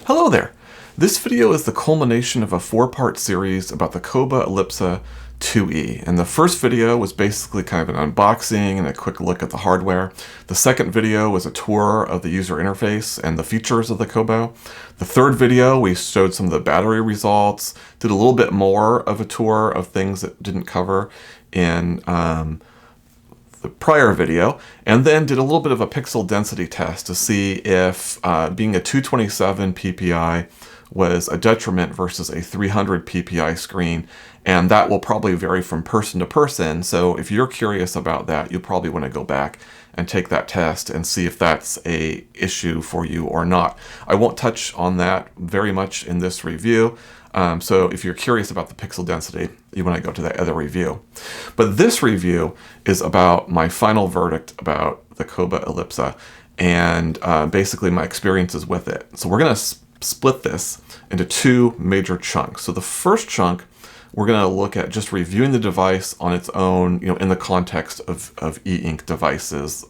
Hello there! This video is the culmination of a four-part series about the Kobo Elipsa 2E. And the first video was basically kind of an unboxing and a quick look at the hardware. The second video was a tour of the user interface and the features of the Kobo. The third video, we showed some of the battery results, did a little bit more of a tour of things that didn't cover in the prior video, and then did a little bit of a pixel density test to see if being a 227 ppi was a detriment versus a 300 ppi screen, and that will probably vary from person to person. So if you're curious about that, you'll probably want to go back and take that test and see if that's a issue for you or not. I won't touch on that very much in this review. So if you're curious about the pixel density, you want to go to that other review. But this review is about my final verdict about the Kobo Elipsa and basically my experiences with it. So we're going to split this into two major chunks. So the first chunk, we're going to look at just reviewing the device on its own, in the context of e-ink devices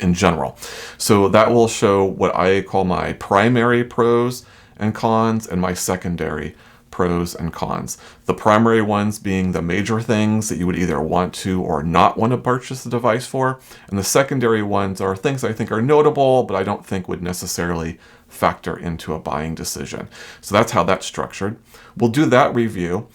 in general. So that will show what I call my primary pros and cons and my secondary pros and cons. The primary ones being the major things that you would either want to or not want to purchase the device for, and the secondary ones are things I think are notable, but I don't think would necessarily factor into a buying decision. So that's how that's structured. We'll do that review,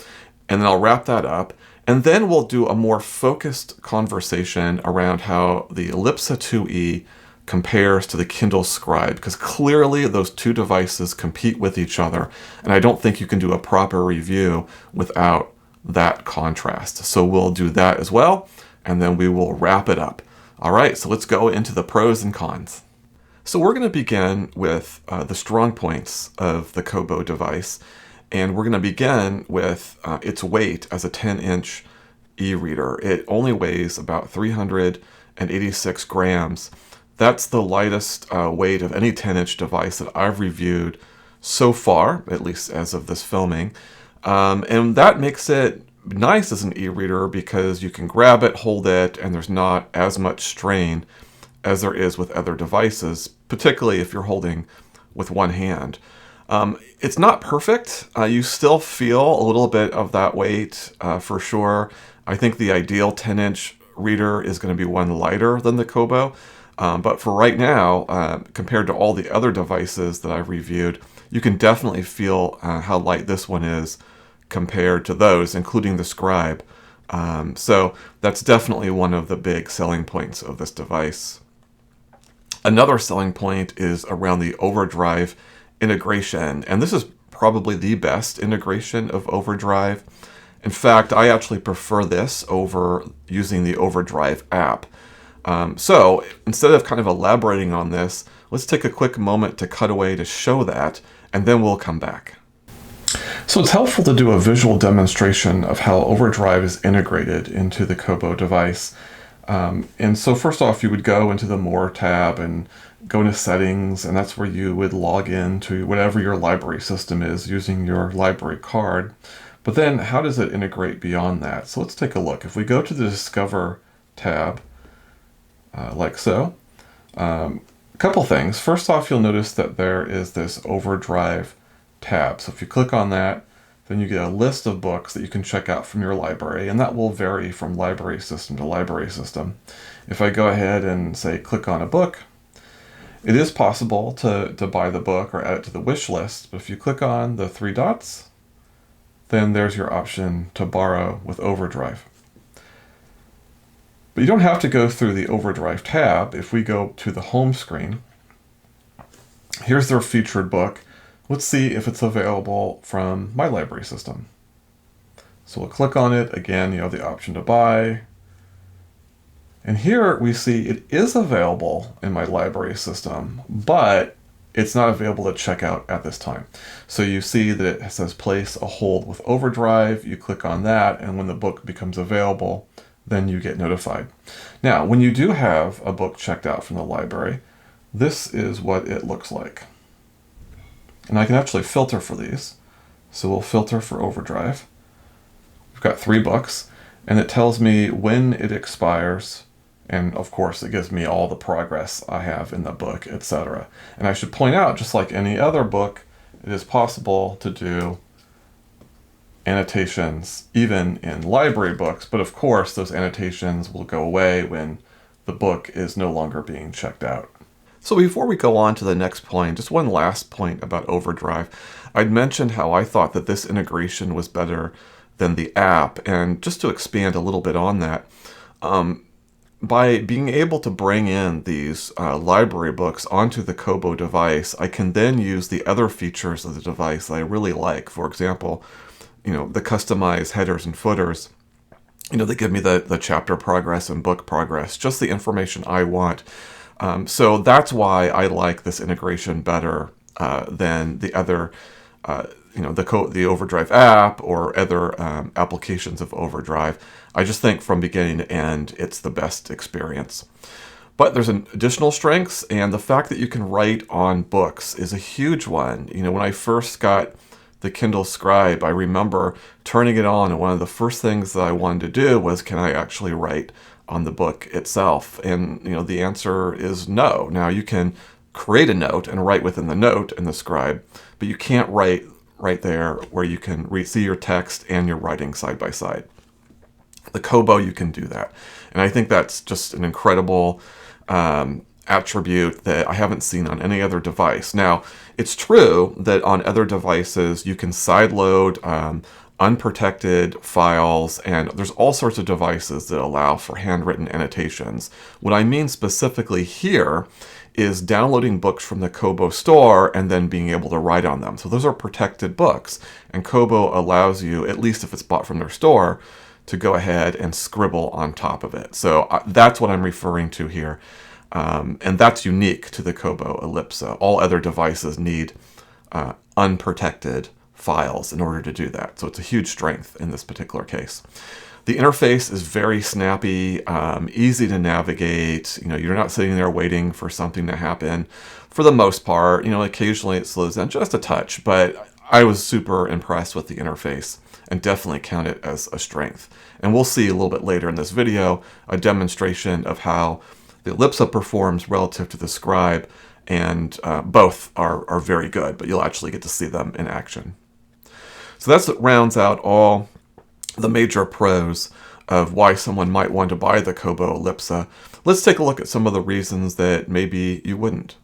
and then I'll wrap that up, and then we'll do a more focused conversation around how the Elipsa 2E compares to the Kindle Scribe, because clearly those two devices compete with each other, and I don't think you can do a proper review without that contrast. So we'll do that as well, and then we will wrap it up. All right, so let's go into the pros and cons. So we're going to begin with the strong points of the Kobo device, and we're going to begin with its weight as a 10-inch e-reader. It only weighs about 386 grams. That's the lightest weight of any 10-inch device that I've reviewed so far, at least as of this filming. And that makes it nice as an e-reader because you can grab it, hold it, and there's not as much strain as there is with other devices, particularly if you're holding with one hand. It's not perfect. You still feel a little bit of that weight for sure. I think the ideal 10-inch reader is going to be one lighter than the Kobo. But for right now, compared to all the other devices that I've reviewed, you can definitely feel how light this one is compared to those, including the Scribe. So that's definitely one of the big selling points of this device. Another selling point is around the overdrive integration, and this is probably the best integration of overdrive. In fact, I actually prefer this over using the overdrive app. So instead of kind of elaborating on this, let's take a quick moment to cut away to show that, and then we'll come back. So it's helpful to do a visual demonstration of how overdrive is integrated into the Kobo device. And so first off, you would go into the More tab and go into Settings, and that's where you would log in to whatever your library system is using your library card. But then how does it integrate beyond that? So let's take a look. If we go to the Discover tab, like so. A couple things. First off, you'll notice that there is this overdrive tab. So if you click on that, then you get a list of books that you can check out from your library, and that will vary from library system to library system. If I go ahead and say click on a book, it is possible to buy the book or add it to the wish list, but if you click on the three dots, then there's your option to borrow with overdrive. But you don't have to go through the overdrive tab. If we go to the home screen, here's their featured book. Let's see if it's available from my library system. So we'll click on it. Again, you have the option to buy. And here we see it is available in my library system, but it's not available to check out at this time. So you see that it says place a hold with overdrive. You click on that, and when the book becomes available, then you get notified. Now, when you do have a book checked out from the library, this is what it looks like. And I can actually filter for these. So we'll filter for overdrive. We've got 3 books, and it tells me when it expires, and of course it gives me all the progress I have in the book, etc. And I should point out, just like any other book, it is possible to do annotations even in library books, but of course those annotations will go away when the book is no longer being checked out. So before we go on to the next point, just one last point about Overdrive. I'd mentioned how I thought that this integration was better than the app, and just to expand a little bit on that, by being able to bring in these library books onto the Kobo device, I can then use the other features of the device that I really like. For example, the customized headers and footers. They give me the chapter progress and book progress, just the information I want. So that's why I like this integration better than the other, the Overdrive app or other applications of Overdrive. I just think from beginning to end, it's the best experience. But there's an additional strengths, and the fact that you can write on books is a huge one. When I first got the Kindle Scribe, I remember turning it on, and one of the first things that I wanted to do was, can I actually write on the book itself? And the answer is no. Now you can create a note and write within the note in the Scribe, but you can't write right there where you can see your text and your writing side by side. The Kobo, you can do that, and I think that's just an incredible attribute that I haven't seen on any other device. Now, it's true that on other devices you can sideload unprotected files, and there's all sorts of devices that allow for handwritten annotations. What I mean specifically here is downloading books from the Kobo store and then being able to write on them. So those are protected books, and Kobo allows you, at least if it's bought from their store, to go ahead and scribble on top of it. So that's what I'm referring to here. And that's unique to the Kobo Elipsa. All other devices need unprotected files in order to do that. So it's a huge strength in this particular case. The interface is very snappy, easy to navigate. You're not sitting there waiting for something to happen. For the most part, occasionally it slows down just a touch, but I was super impressed with the interface and definitely count it as a strength. And we'll see a little bit later in this video a demonstration of how the Elipsa performs relative to the Scribe, and both are very good, but you'll actually get to see them in action. So that's what rounds out all the major pros of why someone might want to buy the Kobo Elipsa. Let's take a look at some of the reasons that maybe you wouldn't.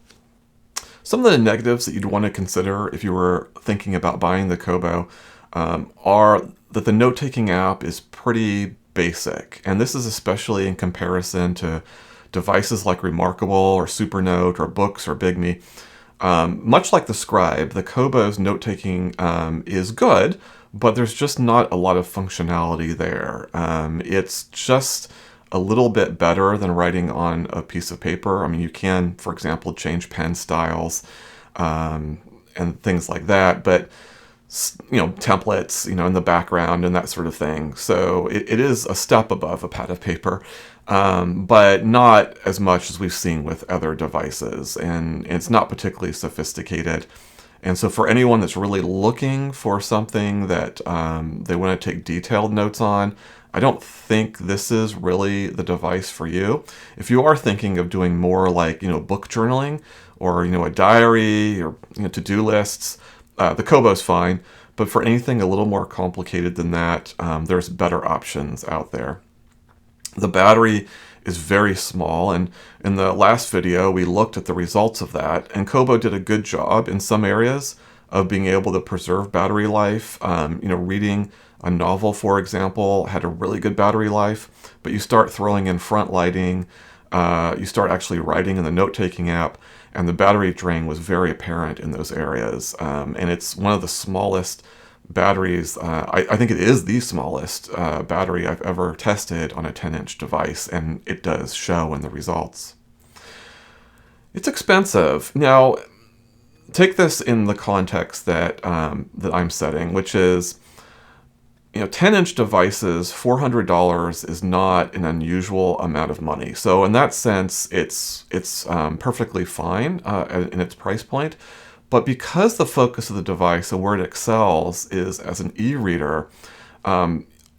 Some of the negatives that you'd want to consider if you were thinking about buying the Kobo are that the note-taking app is pretty basic, and this is especially in comparison to devices like Remarkable or Supernote or Books or Bigme. Much like the Scribe, the Kobo's note-taking is good, but there's just not a lot of functionality there. It's just a little bit better than writing on a piece of paper. I mean, you can, for example, change pen styles and things like that, but templates, in the background and that sort of thing. So it is a step above a pad of paper, but not as much as we've seen with other devices, and it's not particularly sophisticated. And so for anyone that's really looking for something that they want to take detailed notes on, I don't think this is really the device for you. If you are thinking of doing more like, book journaling or, a diary or, to-do lists, the Kobo's fine. But for anything a little more complicated than that, there's better options out there. The battery is very small, and in the last video we looked at the results of that, and Kobo did a good job in some areas of being able to preserve battery life. Reading a novel, for example, had a really good battery life, but you start throwing in front lighting, you start actually writing in the note-taking app, and the battery drain was very apparent in those areas. And it's one of the smallest batteries, I think it is the smallest battery I've ever tested on a 10-inch device, and it does show in the results. It's expensive. Now, take this in the context that I'm setting, which is, 10-inch devices, $400 is not an unusual amount of money. So in that sense, it's perfectly fine in its price point. But because the focus of the device and where it excels is as an e-reader,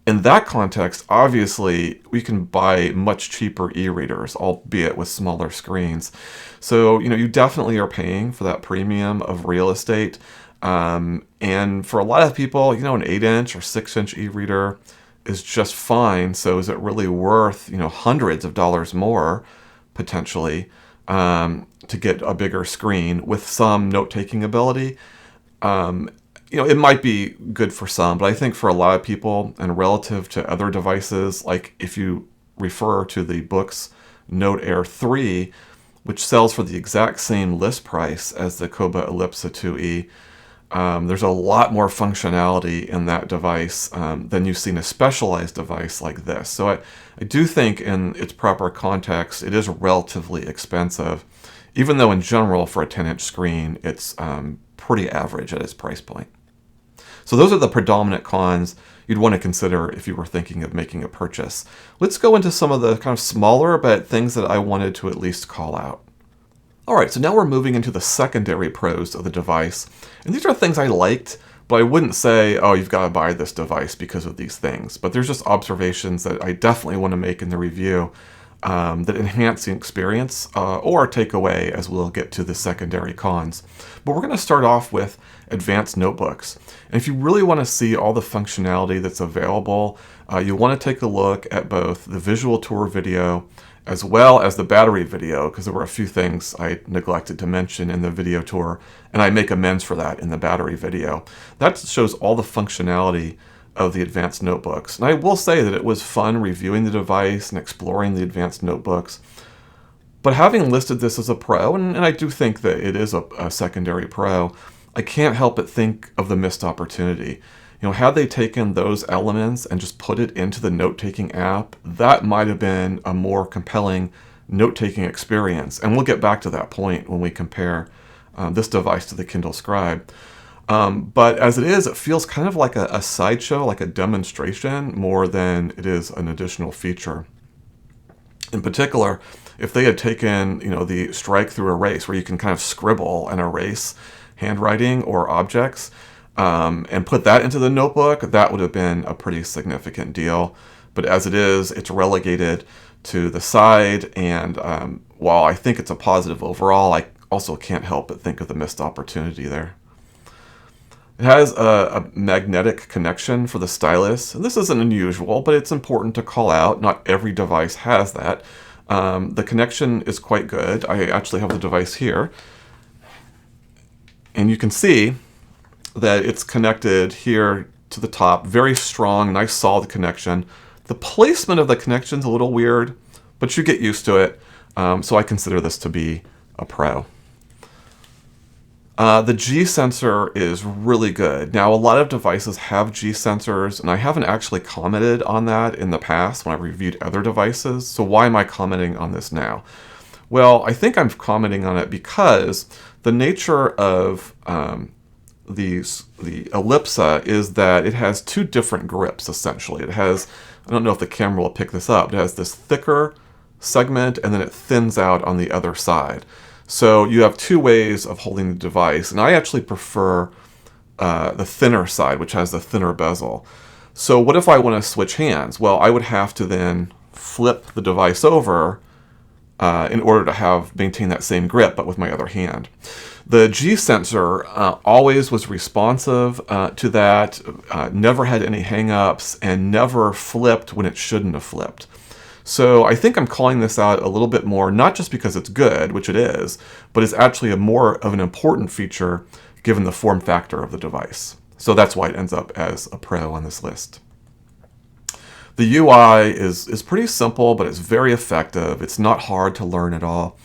In that context, obviously, we can buy much cheaper e-readers, albeit with smaller screens. So, you definitely are paying for that premium of real estate. And for a lot of people, an 8-inch or 6-inch e-reader is just fine. So is it really worth, hundreds of dollars more potentially to get a bigger screen with some note-taking ability? It might be good for some, but I think for a lot of people and relative to other devices, like if you refer to the Books Note Air 3, which sells for the exact same list price as the Kobo Elipsa 2e, there's a lot more functionality in that device than you see in a specialized device like this. So I do think in its proper context, it is relatively expensive, even though in general for a 10-inch screen, it's pretty average at its price point. So those are the predominant cons you'd want to consider if you were thinking of making a purchase. Let's go into some of the kind of smaller but things that I wanted to at least call out. All right, so now we're moving into the secondary pros of the device. And these are things I liked, but I wouldn't say, oh, you've got to buy this device because of these things. But there's just observations that I definitely want to make in the review that enhance the experience or take away as we'll get to the secondary cons. But we're going to start off with advanced notebooks. And if you really want to see all the functionality that's available, you want to take a look at both the visual tour video as well as the battery video, because there were a few things I neglected to mention in the video tour, and I make amends for that in the battery video. That shows all the functionality of the advanced notebooks. And I will say that it was fun reviewing the device and exploring the advanced notebooks. But having listed this as a pro, and I do think that it is a secondary pro, I can't help but think of the missed opportunity. Had they taken those elements and just put it into the note-taking app, that might have been a more compelling note-taking experience. And we'll get back to that point when we compare this device to the Kindle Scribe. But as it is, it feels kind of like a sideshow, like a demonstration, more than it is an additional feature. In particular, if they had taken, the strike through erase, where you can kind of scribble and erase handwriting or objects, and put that into the notebook, that would have been a pretty significant deal. But as it is, it's relegated to the side, and while I think it's a positive overall, I also can't help but think of the missed opportunity there. It has a magnetic connection for the stylus, and this isn't unusual, but it's important to call out. Not every device has that. The connection is quite good. I actually have the device here, and you can see that it's connected here to the top. Very strong, nice solid connection. The placement of the connection is a little weird, but you get used to it. So I consider this to be a pro. The G sensor is really good. Now, a lot of devices have G sensors, and I haven't actually commented on that in the past when I reviewed other devices. So why am I commenting on this now? Well, I think I'm commenting on it because the nature of the Elipsa is that it has two different grips, essentially. It has, I don't know if the camera will pick this up, it has this thicker segment, and then it thins out on the other side. So you have two ways of holding the device, and I actually prefer the thinner side, which has the thinner bezel. So what if I want to switch hands? Well, I would have to then flip the device over in order to maintain that same grip, but with my other hand. The G sensor always was responsive to that, never had any hang-ups, and never flipped when it shouldn't have flipped. So I think I'm calling this out a little bit more, not just because it's good, which it is, but it's actually a more of an important feature given the form factor of the device. So that's why it ends up as a pro on this list. The UI is pretty simple, but it's very effective. It's not hard to learn at all.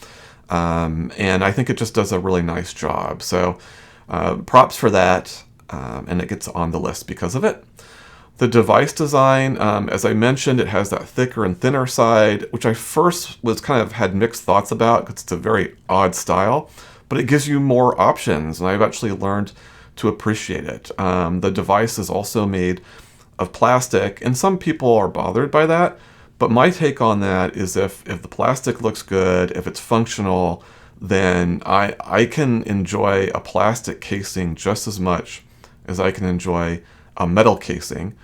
And I think it just does a really nice job. So props for that, and it gets on the list because of it. The device design, as I mentioned, it has that thicker and thinner side, which I first had mixed thoughts about because it's a very odd style, but it gives you more options, and I've actually learned to appreciate it. The device is also made of plastic, and some people are bothered by that, but my take on that is if the plastic looks good, if it's functional, then I can enjoy a plastic casing just as much as I can enjoy a metal casing.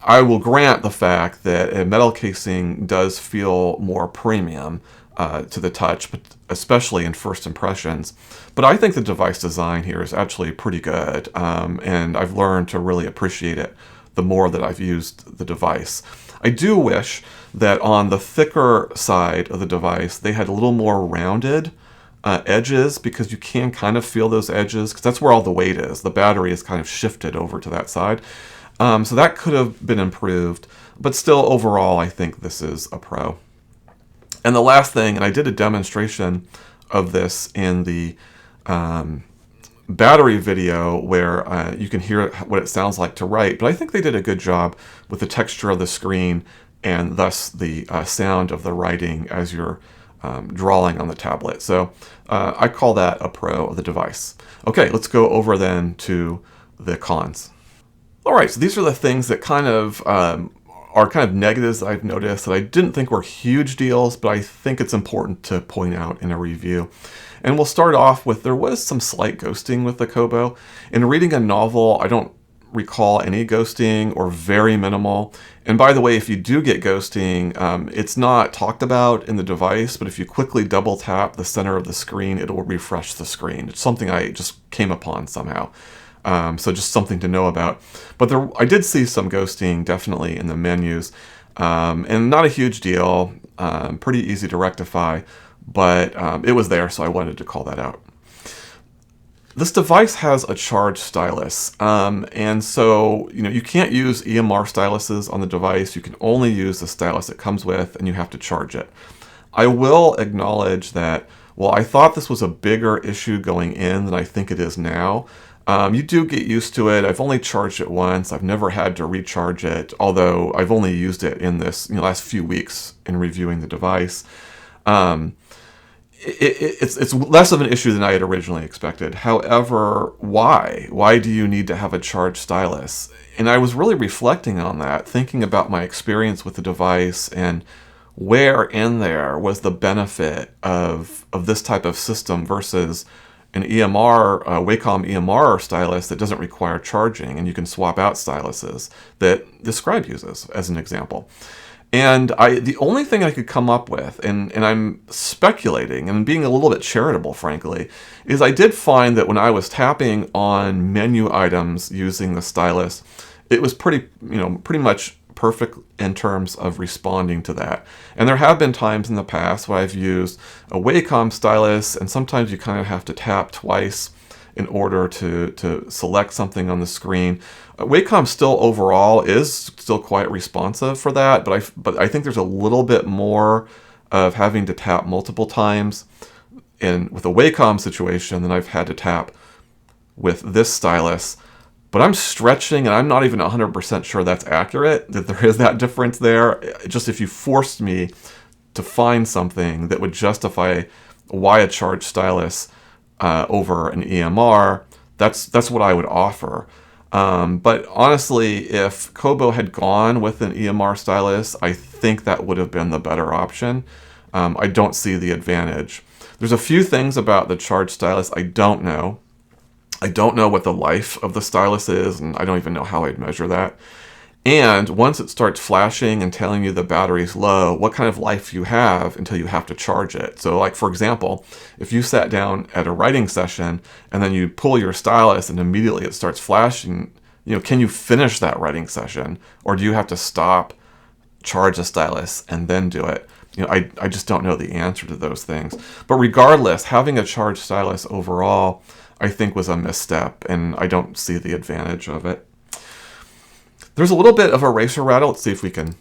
I will grant the fact that a metal casing does feel more premium to the touch, but especially in first impressions. But I think the device design here is actually pretty good, and I've learned to really appreciate it the more that I've used the device. I do wish that on the thicker side of the device, they had a little more rounded edges, because you can kind of feel those edges, because that's where all the weight is. The battery is kind of shifted over to that side. So that could have been improved, but still overall, I think this is a pro. And the last thing, and I did a demonstration of this in the battery video where you can hear what it sounds like to write, but I think they did a good job with the texture of the screen and thus the sound of the writing as you're drawing on the tablet. So I call that a pro of the device. Okay, let's go over then to the cons. All right, so these are the things that kind of are kind of negatives that I've noticed that I didn't think were huge deals, but I think it's important to point out in a review. And we'll start off with, there was some slight ghosting with the Kobo. In reading a novel, I don't recall any ghosting or very minimal. And by the way, if you do get ghosting, it's not talked about in the device, but if you quickly double tap the center of the screen, it will refresh the screen. It's something I just came upon somehow. So just something to know about. But I did see some ghosting definitely in the menus, and not a huge deal, pretty easy to rectify, but it was there, so I wanted to call that out. This device has a charged stylus, and so you can't use EMR styluses on the device. You can only use the stylus it comes with, and you have to charge it. I will acknowledge that, well, I thought this was a bigger issue going in than I think it is now. You do get used to it. I've only charged it once. I've never had to recharge it, although I've only used it in this last few weeks in reviewing the device. It's less of an issue than I had originally expected. However, why? Why do you need to have a charged stylus? And I was really reflecting on that, thinking about my experience with the device and where in there was the benefit of this type of system versus an EMR, Wacom EMR stylus that doesn't require charging, and you can swap out styluses that the Scribe uses, as an example. And the only thing I could come up with, and I'm speculating and being a little bit charitable, frankly, is I did find that when I was tapping on menu items using the stylus, it was pretty much perfect in terms of responding to that. And there have been times in the past where I've used a Wacom stylus, and sometimes you kind of have to tap twice in order to select something on the screen. Wacom still overall is still quite responsive for that, but I think there's a little bit more of having to tap multiple times with a Wacom situation than I've had to tap with this stylus. But I'm stretching, and I'm not even 100% sure that's accurate, that there is that difference there. Just if you forced me to find something that would justify why a charged stylus over an EMR, that's what I would offer. But honestly, if Kobo had gone with an EMR stylus, I think that would have been the better option. I don't see the advantage. There's a few things about the charged stylus I don't know. I don't know what the life of the stylus is, and I don't even know how I'd measure that. And once it starts flashing and telling you the battery's low, what kind of life you have until you have to charge it. So like, for example, if you sat down at a writing session and then you pull your stylus and immediately it starts flashing, can you finish that writing session? Or do you have to stop, charge the stylus, and then do it? I just don't know the answer to those things. But regardless, having a charged stylus overall, I think, was a misstep, and I don't see the advantage of it. There's a little bit of eraser rattle. Let's see if we can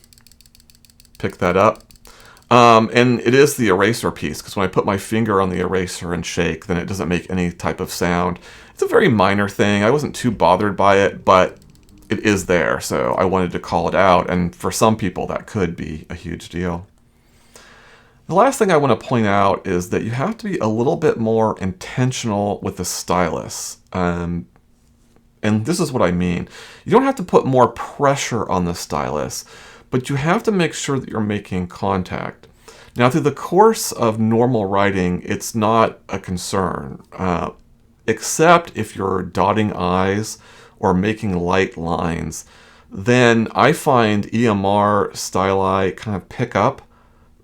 pick that up. And it is the eraser piece, because when I put my finger on the eraser and shake, then it doesn't make any type of sound. It's a very minor thing. I wasn't too bothered by it, but it is there, so I wanted to call it out. And for some people, that could be a huge deal. The last thing I want to point out is that you have to be a little bit more intentional with the stylus. And this is what I mean. You don't have to put more pressure on the stylus, but you have to make sure that you're making contact. Now, through the course of normal writing, it's not a concern, except if you're dotting I's or making light lines. then I find EMR styli kind of pick up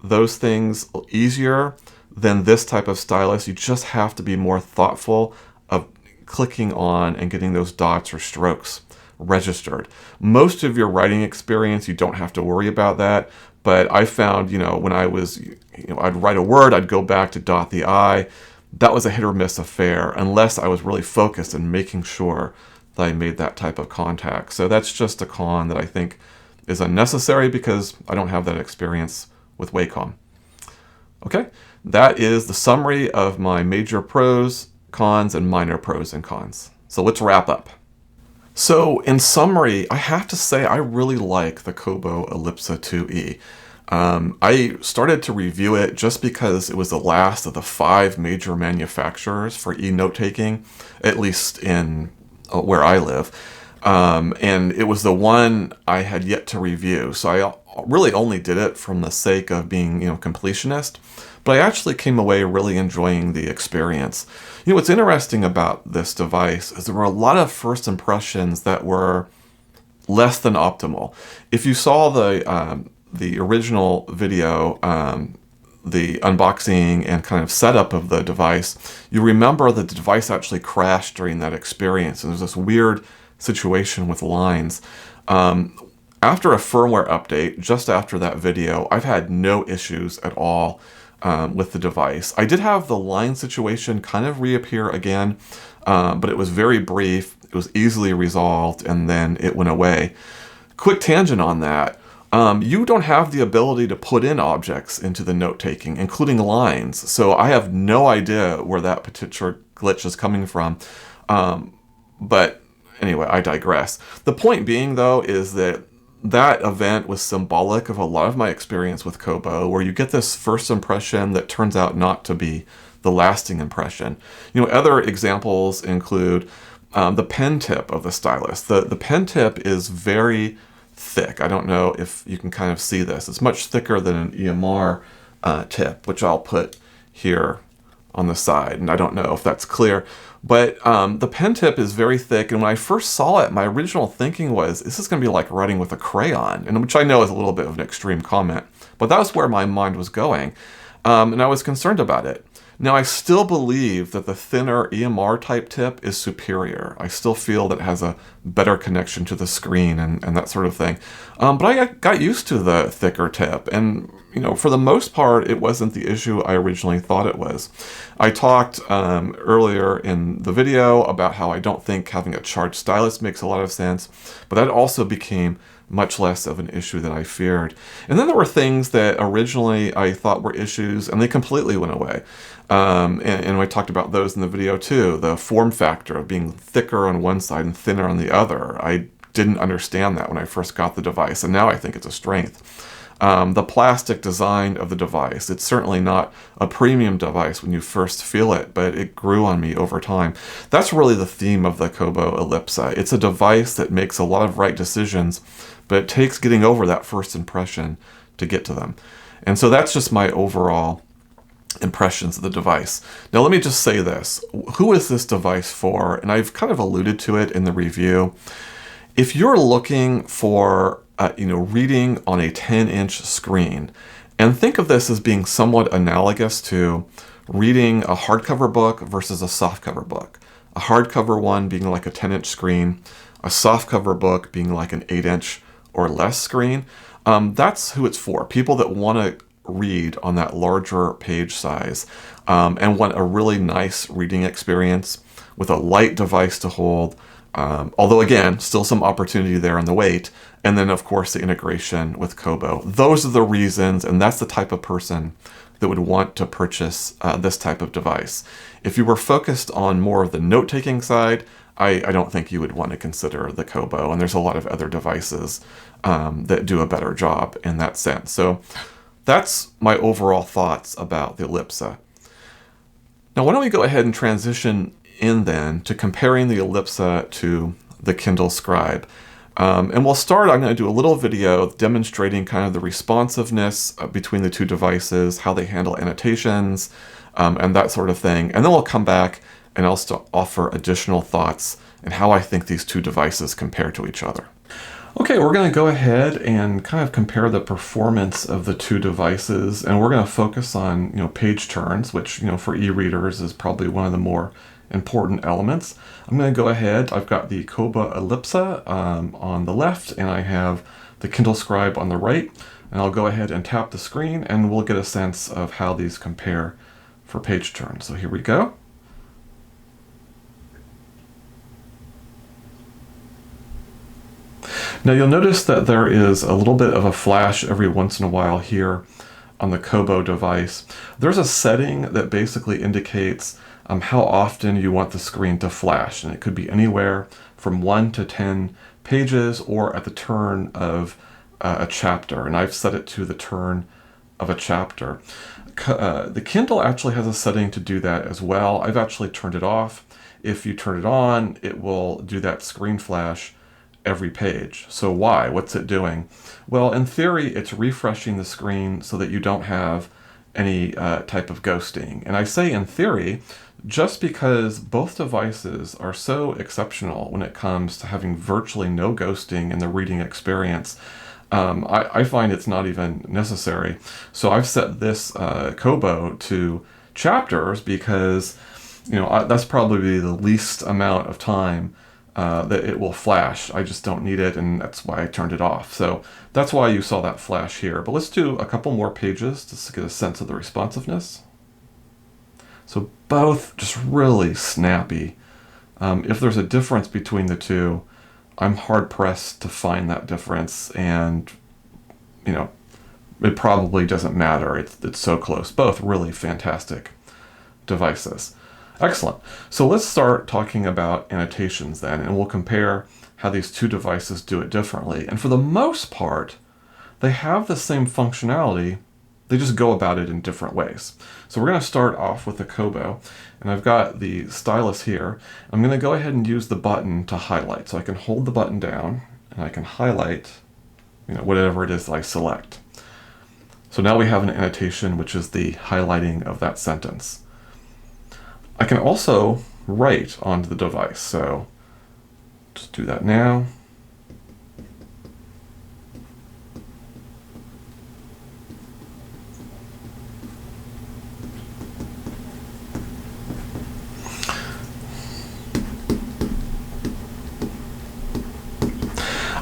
those things easier than this type of stylus. You just have to be more thoughtful of clicking on and getting those dots or strokes registered. Most of your writing experience, you don't have to worry about that. But I found, when I was, I'd write a word, I'd go back to dot the I. That was a hit or miss affair, unless I was really focused and making sure that I made that type of contact. So that's just a con that I think is unnecessary because I don't have that experience with Wacom. Okay, that is the summary of my major pros, cons, and minor pros and cons. So let's wrap up. So in summary, I have to say I really like the Kobo Elipsa 2e. I started to review it just because it was the last of the 5 major manufacturers for e-note taking, at least in where I live. And it was the one I had yet to review. So I really only did it from the sake of being, completionist. But I actually came away really enjoying the experience. What's interesting about this device is there were a lot of first impressions that were less than optimal. If you saw the original video, the unboxing and kind of setup of the device, you remember that the device actually crashed during that experience. And there's this weird situation with lines. After a firmware update, just after that video, I've had no issues at all with the device. I did have the line situation kind of reappear again, but it was very brief. It was easily resolved, and then it went away. Quick tangent on that. You don't have the ability to put in objects into the note-taking, including lines. So I have no idea where that particular glitch is coming from. But anyway, I digress. The point being, though, is that event was symbolic of a lot of my experience with Kobo, where you get this first impression that turns out not to be the lasting impression. Other examples include the pen tip of the stylus. The pen tip is very thick. I don't know if you can kind of see this. It's much thicker than an EMR tip, which I'll put here on the side, and I don't know if that's clear. But the pen tip is very thick, and when I first saw it, my original thinking was, this is going to be like writing with a crayon, and which I know is a little bit of an extreme comment, but that was where my mind was going, and I was concerned about it. Now, I still believe that the thinner EMR type tip is superior. I still feel that it has a better connection to the screen and that sort of thing. But I got used to the thicker tip, and for the most part, it wasn't the issue I originally thought it was. I talked earlier in the video about how I don't think having a charged stylus makes a lot of sense, but that also became much less of an issue than I feared. And then there were things that originally I thought were issues, and they completely went away. And I talked about those in the video too. The form factor of being thicker on one side and thinner on the other. I didn't understand that when I first got the device, and now I think it's a strength. The plastic design of the device. It's certainly not a premium device when you first feel it, but it grew on me over time. That's really the theme of the Kobo Elipsa. It's a device that makes a lot of right decisions, but it takes getting over that first impression to get to them. And so that's just my overall impressions of the device. Now let me just say this. Who is this device for? And I've kind of alluded to it in the review. If you're looking for reading on a 10-inch screen, and think of this as being somewhat analogous to reading a hardcover book versus a softcover book. A hardcover one being like a 10-inch screen, a softcover book being like an 8-inch or less screen. That's who it's for. People that want to read on that larger page size and want a really nice reading experience with a light device to hold. Although again, still some opportunity there on the weight. And then of course the integration with Kobo. Those are the reasons, and that's the type of person that would want to purchase this type of device. If you were focused on more of the note-taking side, I don't think you would want to consider the Kobo. And there's a lot of other devices that do a better job in that sense. So that's my overall thoughts about the Elipsa. Now why don't we go ahead and transition in then to comparing the Elipsa to the Kindle Scribe. And we'll start, I'm going to do a little video demonstrating kind of the responsiveness between the two devices, how they handle annotations, and that sort of thing. And then we'll come back and I'll offer additional thoughts and how I think these two devices compare to each other. Okay, we're going to go ahead and kind of compare the performance of the two devices, and we're going to focus on, page turns, which, for e-readers is probably one of the more important elements. I'm going to go ahead. I've got the Kobo Elipsa on the left, and I have the Kindle Scribe on the right, and I'll go ahead and tap the screen, and we'll get a sense of how these compare for page turns. So here we go. Now you'll notice that there is a little bit of a flash every once in a while here on the Kobo device. There's a setting that basically indicates how often you want the screen to flash, and it could be anywhere from 1 to 10 pages or at the turn of a chapter, and I've set it to the turn of a chapter. The Kindle actually has a setting to do that as well. I've actually turned it off. If you turn it on, it will do that screen flash every page. So why? What's it doing? Well, in theory, it's refreshing the screen so that you don't have any type of ghosting. And I say in theory, just because both devices are so exceptional when it comes to having virtually no ghosting in the reading experience, I find it's not even necessary. So I've set this Kobo to chapters because, that's probably the least amount of time that it will flash. I just don't need it, and that's why I turned it off. So that's why you saw that flash here. But let's do a couple more pages just to get a sense of the responsiveness. So both just really snappy. If there's a difference between the two, I'm hard pressed to find that difference, and it probably doesn't matter. It's so close. Both really fantastic devices. Excellent. So let's start talking about annotations then, and we'll compare how these two devices do it differently. And for the most part, they have the same functionality, they just go about it in different ways. So we're going to start off with the Kobo, and I've got the stylus here. I'm going to go ahead and use the button to highlight. So I can hold the button down, and I can highlight whatever it is I select. So now we have an annotation, which is the highlighting of that sentence. I can also write onto the device, so just do that now.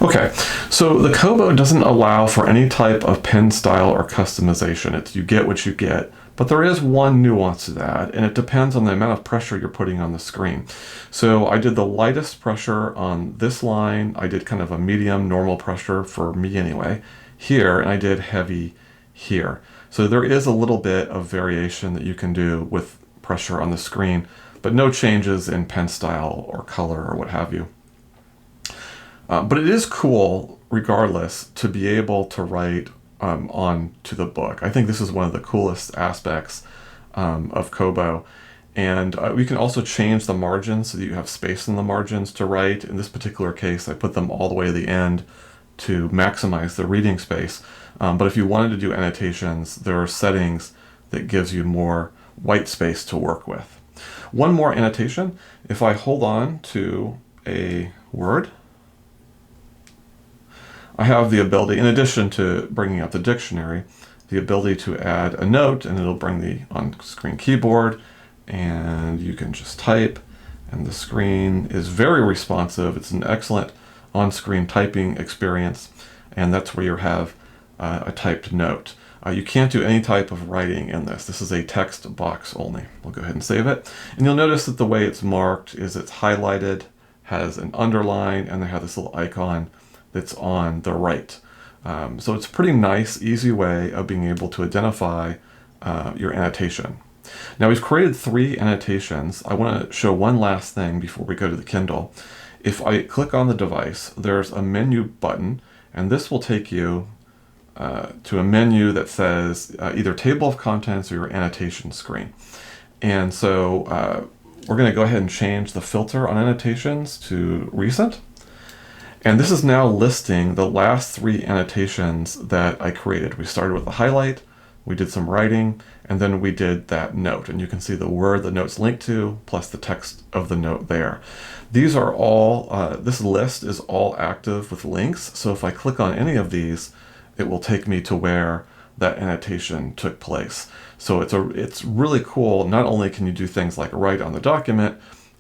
Okay, so the Kobo doesn't allow for any type of pen style or customization. You get what you get, but there is one nuance to that, and it depends on the amount of pressure you're putting on the screen. So I did the lightest pressure on this line. I did kind of a medium normal pressure for me anyway here, and I did heavy here. So there is a little bit of variation that you can do with pressure on the screen, but no changes in pen style or color or what have you. But it is cool, regardless, to be able to write on to the book. I think this is one of the coolest aspects of Kobo. And we can also change the margins so that you have space in the margins to write. In this particular case, I put them all the way to the end to maximize the reading space. But if you wanted to do annotations, there are settings that gives you more white space to work with. One more annotation. If I hold on to a word, I have the ability, in addition to bringing up the dictionary, the ability to add a note, and it'll bring the on-screen keyboard, and you can just type, and the screen is very responsive. It's an excellent on-screen typing experience, and that's where you have a typed note. You can't do any type of writing in this. This is a text box only. We'll go ahead and save it. And you'll notice that the way it's marked is it's highlighted, has an underline, and they have this little icon that's on the right. So it's a pretty nice, easy way of being able to identify your annotation. Now we've created 3 annotations. I want to show one last thing before we go to the Kindle. If I click on the device, there's a menu button, and this will take you to a menu that says either table of contents or your annotation screen. And so we're going to go ahead and change the filter on annotations to recent. And this is now listing the last 3 annotations that I created. We started with the highlight, we did some writing, and then we did that note. And you can see the word the note's linked to, plus the text of the note there. These are all, this list is all active with links. So if I click on any of these, it will take me to where that annotation took place. So it's really cool. Not only can you do things like write on the document,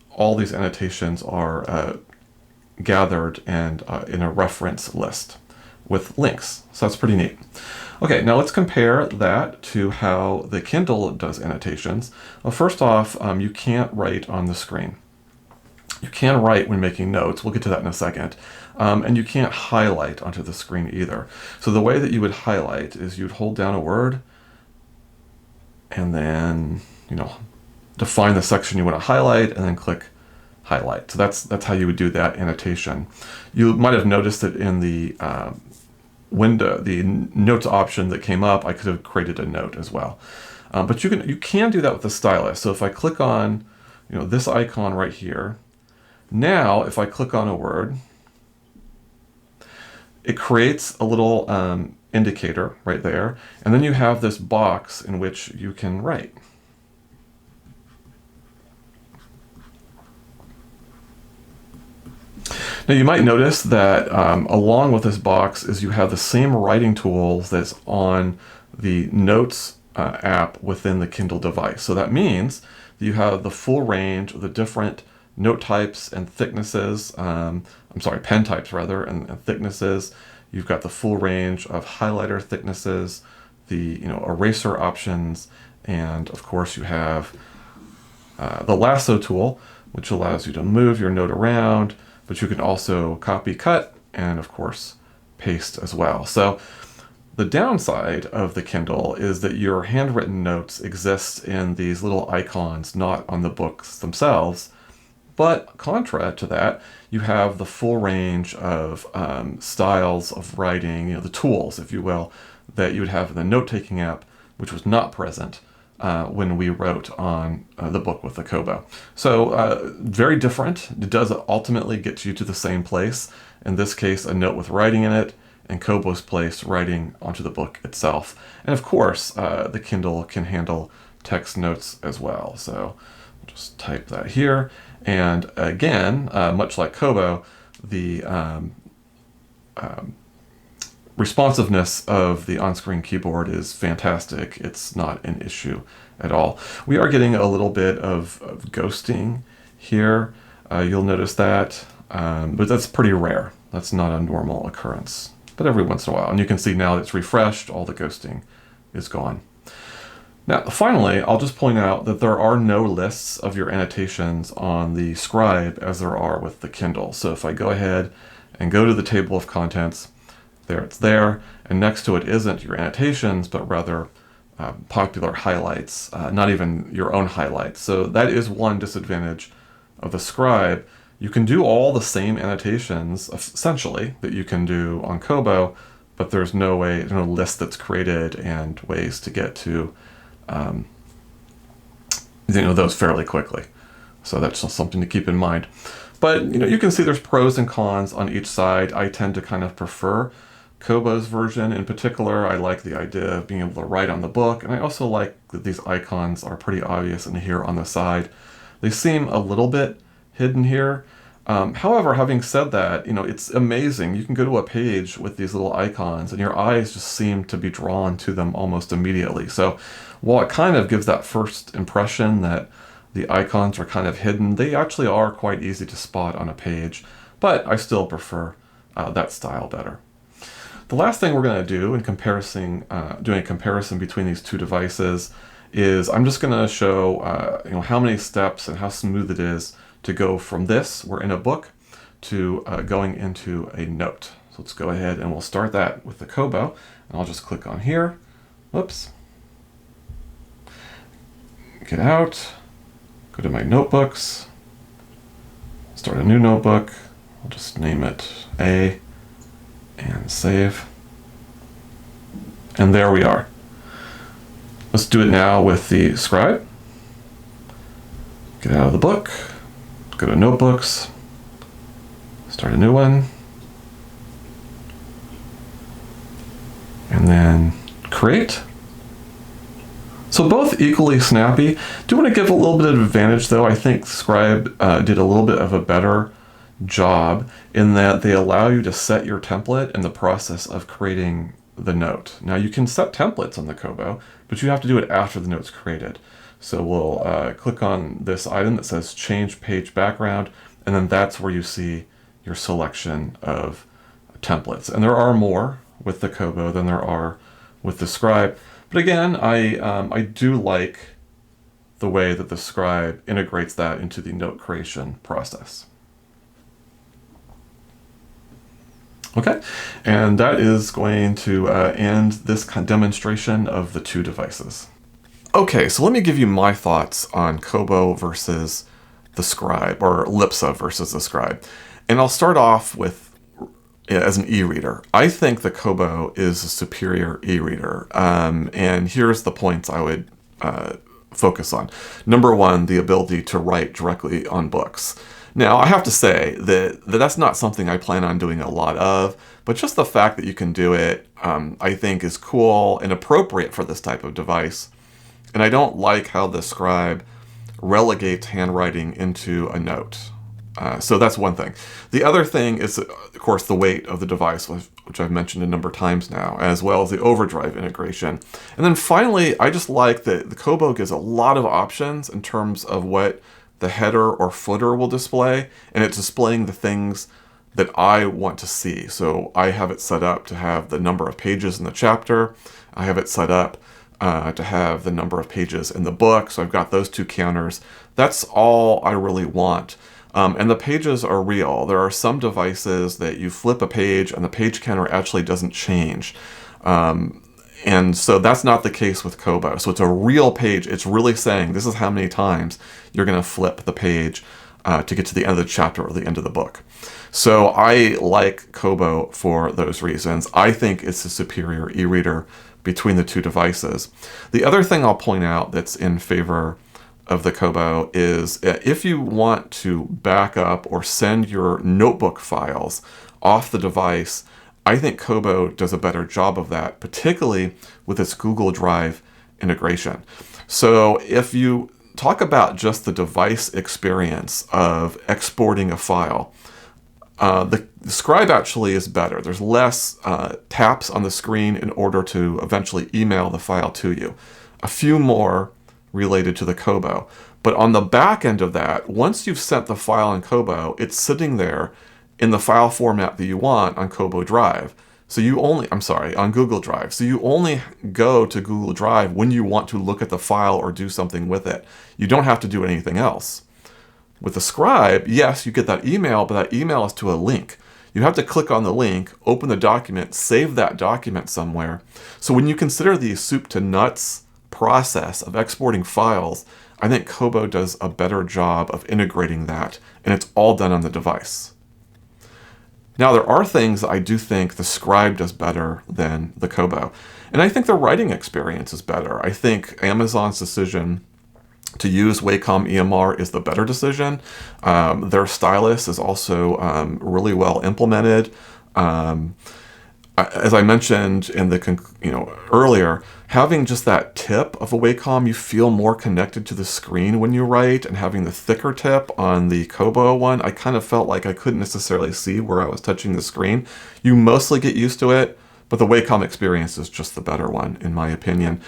all these annotations are gathered and in a reference list with links. So that's pretty neat. Okay, now let's compare that to how the Kindle does annotations. Well, first off, you can't write on the screen. You can write when making notes. We'll get to that in a second. And you can't highlight onto the screen either. So the way that you would highlight is you'd hold down a word and then, define the section you want to highlight and then click highlight. So that's how you would do that annotation. You might have noticed that in the window, the notes option that came up, I could have created a note as well. But you can do that with the stylus. So if I click on this icon right here, now if I click on a word, it creates a little indicator right there, and then you have this box in which you can write. Now you might notice that along with this box is you have the same writing tools that's on the Notes app within the Kindle device. So that means that you have the full range of the different note types and thicknesses, pen types rather, and thicknesses. You've got the full range of highlighter thicknesses, the eraser options, and of course you have the lasso tool, which allows you to move your note around, but you can also copy, cut, and of course paste as well. So the downside of the Kindle is that your handwritten notes exist in these little icons, not on the books themselves. But contra to that, you have the full range of styles of writing, the tools, if you will, that you would have in the note-taking app, which was not present when we wrote on the book with the Kobo. So very different. It does ultimately get you to the same place. In this case, a note with writing in it, and Kobo's place writing onto the book itself. And of course, the Kindle can handle text notes as well. So I'll just type that here. And again, much like Kobo, the responsiveness of the on-screen keyboard is fantastic. It's not an issue at all. We are getting a little bit of ghosting here. You'll notice that, but that's pretty rare. That's not a normal occurrence, but every once in a while. And you can see now it's refreshed, all the ghosting is gone. Now, finally, I'll just point out that there are no lists of your annotations on the Scribe as there are with the Kindle. So if I go ahead and go to the table of contents, there it's there, and next to it isn't your annotations, but rather popular highlights, not even your own highlights. So that is one disadvantage of the Scribe. You can do all the same annotations, essentially, that you can do on Kobo, but there's no list that's created and ways to get to those fairly quickly. So that's just something to keep in mind. But you can see there's pros and cons on each side. I tend to kind of prefer Kobo's version. In particular, I like the idea of being able to write on the book, and I also like that these icons are pretty obvious in here on the side. They seem a little bit hidden here. However, having said that, it's amazing. You can go to a page with these little icons and your eyes just seem to be drawn to them almost immediately. So while it kind of gives that first impression that the icons are kind of hidden, they actually are quite easy to spot on a page, but I still prefer that style better. The last thing we're going to do in doing a comparison between these two devices is I'm just going to show how many steps and how smooth it is to go from this, we're in a book, to going into a note. So let's go ahead and we'll start that with the Kobo. And I'll just click on here. Whoops. Get out. Go to my notebooks. Start a new notebook. I'll just name it A and save. And there we are. Let's do it now with the Scribe. Get out of the book. Go to notebooks, start a new one, and then create. So both equally snappy. Do want to give a little bit of advantage though. I think Scribe did a little bit of a better job in that they allow you to set your template in the process of creating the note. Now you can set templates on the Kobo, but you have to do it after the note's created. So we'll click on this item that says change page background, and then that's where you see your selection of templates. And there are more with the Kobo than there are with the Scribe. But again, I do like the way that the Scribe integrates that into the note creation process. Okay, and that is going to end this demonstration of the two devices. Okay, so let me give you my thoughts on Kobo versus the Scribe, or Elipsa versus the Scribe. And I'll start off with, as an e-reader. I think the Kobo is a superior e-reader. And here's the points I would focus on. Number one, the ability to write directly on books. Now, I have to say that that's not something I plan on doing a lot of, but just the fact that you can do it, I think is cool and appropriate for this type of device. And I don't like how the Scribe relegates handwriting into a note. So that's one thing. The other thing is, of course, the weight of the device, which I've mentioned a number of times now, as well as the overdrive integration. And then finally, I just like that the Kobo gives a lot of options in terms of what the header or footer will display, and it's displaying the things that I want to see. So I have it set up to have the number of pages in the chapter. I have it set up to have the number of pages in the book. So I've got those two counters. That's all I really want. And the pages are real. There are some devices that you flip a page and the page counter actually doesn't change. And so that's not the case with Kobo. So it's a real page. It's really saying this is how many times you're going to flip the page to get to the end of the chapter or the end of the book. So I like Kobo for those reasons. I think it's a superior e-reader between the two devices. The other thing I'll point out that's in favor of the Kobo is if you want to back up or send your notebook files off the device, I think Kobo does a better job of that, particularly with its Google Drive integration. So if you talk about just the device experience of exporting a file, the Scribe actually is better. There's less taps on the screen in order to eventually email the file to you. A few more related to the Kobo. But on the back end of that, once you've sent the file in Kobo, it's sitting there in the file format that you want on Kobo Drive. So you only, on Google Drive. So you only go to Google Drive when you want to look at the file or do something with it. You don't have to do anything else. With the Scribe, yes, you get that email, but that email is to a link. You have to click on the link, open the document, save that document somewhere. So when you consider the soup to nuts process of exporting files, I think Kobo does a better job of integrating that, and it's all done on the device. Now, there are things that I do think the Scribe does better than the Kobo. And I think the writing experience is better. I think Amazon's decision to use Wacom EMR is the better decision. Their stylus is also really well implemented. As I mentioned in the earlier, having just that tip of a Wacom, you feel more connected to the screen when you write, and having the thicker tip on the Kobo one, I kind of felt like I couldn't necessarily see where I was touching the screen. You mostly get used to it, but the Wacom experience is just the better one, in my opinion.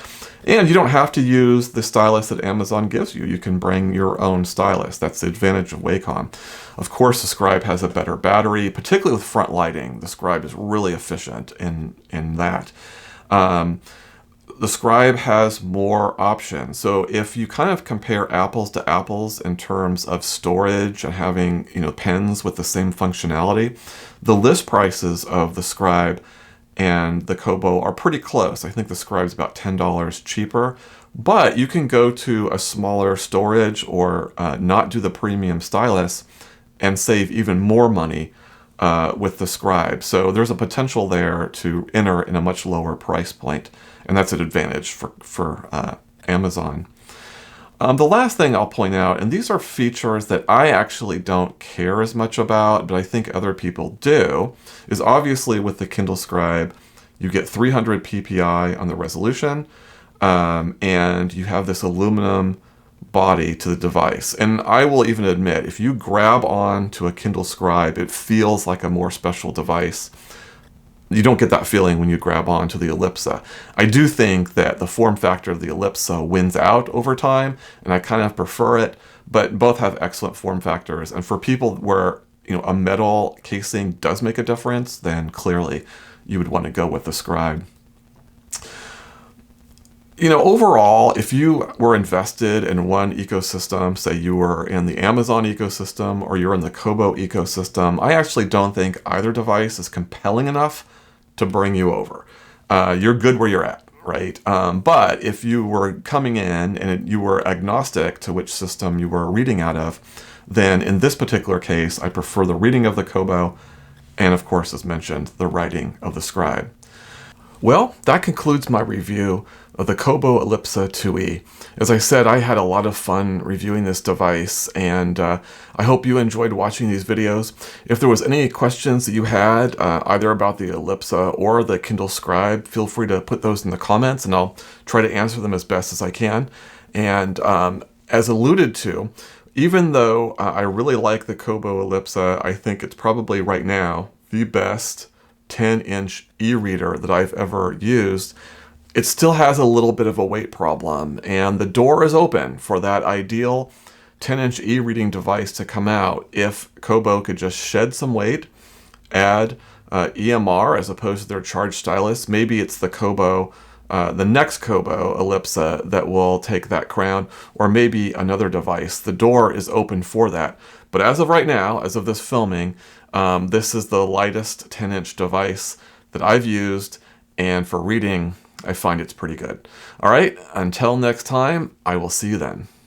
And you don't have to use the stylus that Amazon gives you. You can bring your own stylus. That's the advantage of Wacom. Of course, the Scribe has a better battery, particularly with front lighting. The Scribe is really efficient in that. The Scribe has more options. So if you kind of compare apples to apples in terms of storage and having pens with the same functionality, the list prices of the Scribe and the Kobo are pretty close. I think the Scribe's about $10 cheaper, but you can go to a smaller storage or not do the premium stylus and save even more money with the Scribe. So there's a potential there to enter in a much lower price point, and that's an advantage for Amazon. The last thing I'll point out, and these are features that I actually don't care as much about, but I think other people do, is obviously with the Kindle Scribe, you get 300 ppi on the resolution. and you have this aluminum body to the device. And I will even admit, if you grab on to a Kindle Scribe, it feels like a more special device. You don't get that feeling when you grab on to the Elipsa. I do think that the form factor of the Elipsa wins out over time, and I kind of prefer it, but both have excellent form factors. And for people where a metal casing does make a difference, then clearly you would want to go with the Scribe. Overall, if you were invested in one ecosystem, say you were in the Amazon ecosystem or you're in the Kobo ecosystem, I actually don't think either device is compelling enough to bring you over. You're good where you're at, right? But if you were coming in and you were agnostic to which system you were reading out of, then in this particular case, I prefer the reading of the Kobo and, of course, as mentioned, the writing of the Scribe. Well, that concludes my review of the Kobo Elipsa 2e. As I said, I had a lot of fun reviewing this device, and I hope you enjoyed watching these videos. If there was any questions that you had, either about the Elipsa or the Kindle Scribe, feel free to put those in the comments, and I'll try to answer them as best as I can. And as alluded to, even though I really like the Kobo Elipsa, I think it's probably right now the best 10-inch e-reader that I've ever used. It still has a little bit of a weight problem, and the door is open for that ideal 10-inch e-reading device to come out if Kobo could just shed some weight, add EMR as opposed to their charged stylus. Maybe it's the Kobo, the next Kobo Elipsa that will take that crown, or maybe another device. The door is open for that. But as of right now, as of this filming, this is the lightest 10-inch device that I've used, and for reading, I find it's pretty good. All right, until next time, I will see you then.